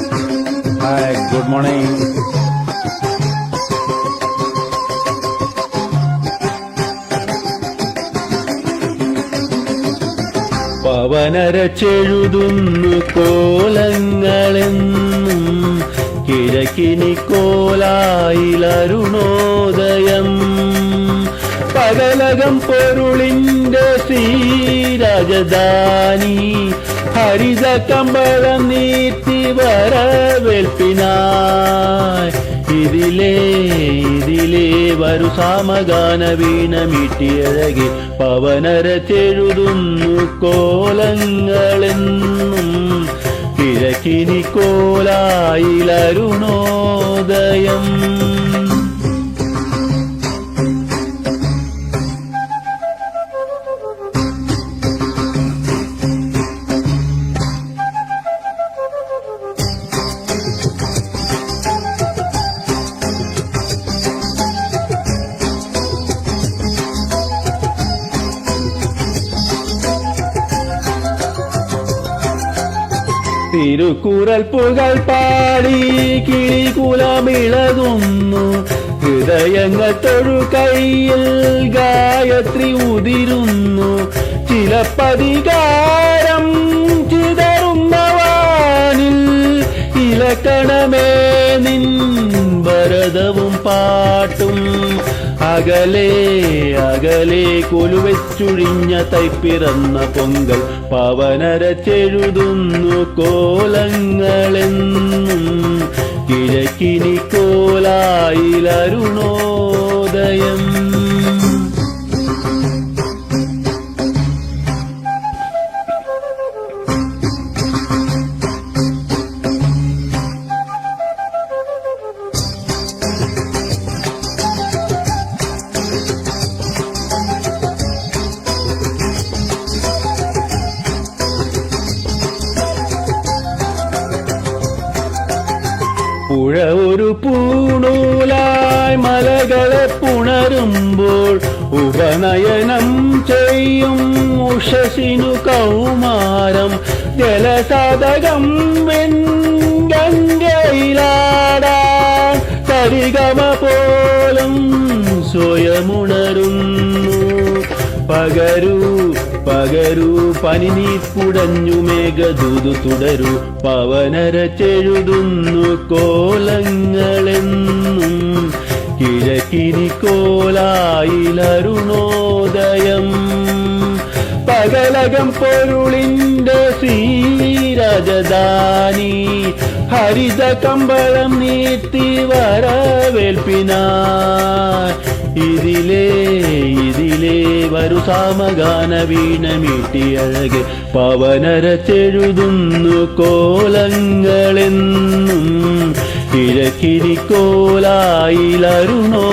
Hi, good morning. പവനരച്ചെഴുതുന്നു കോലങ്ങളെന്നും കിഴക്കിനി കോലായിലരുണോദയം പകലകം പൊരുളിന്റെ ശ്രീരാജധാനി ഹരിത കമ്പളം നീത്തി വരവേൽപ്പിനായി ഇതിലേ വരു സാമഗാന വീണ മീട്ടിയഴകെ പവനരച്ചെഴുതുന്നു കോലങ്ങളെന്നും കിഴക്കിനി കോലായിലരുണോദയം തിരുക്കുറൽ പുകൾ പാടി കിളികുലമിളകുന്നു ഹൃദയങ്ങൾ തൊഴുകൈയിൽ ഗായത്രി ഉതിരുന്നു ചിലപ്പതികാരം ചിതറുന്നവാനിൽ ഇലക്കണമേ നിൻ ഭരതവും പാട്ടും അകലെ അകലെ കൊലുവെച്ചുഴിഞ്ഞ തൈപ്പിറന്ന പൊങ്കൽ പവനരച്ചെഴുതുന്നു കോലങ്ങളെന്നും കിഴക്കിനി കോലായിലരുണോദയം പുഴ ഒരു പൂണൂലായി മലകളെ പുണരുമ്പോൾ ഉപനയനം ചെയ്യും ഉഷസിനു കൗമാരം ജലസതകം വെൺഗംഗയിലാടാൻ സരിഗമ പോലും സ്വയമുണരുന്നു പകരൂ പകരൂ പനിനീപ്പുടഞ്ഞു മേഘദൂതു തുടരൂ പവനരച്ചെഴുതുന്നു കോലങ്ങളെന്നും കിഴക്കിനി കോലായിലരുണോദയം പകലകം പൊരുളിന്റെ ശ്രീരാജധാനി ഹരിത കമ്പളം നീത്തി വരവേൽപ്പിനായി ഇതിലേ വരു സാമഗാന വീണ മീട്ടിയഴകെ പവനരച്ചെഴുതുന്നു കോലങ്ങളെന്നും കിഴക്കിനി കോലായിലരുണോ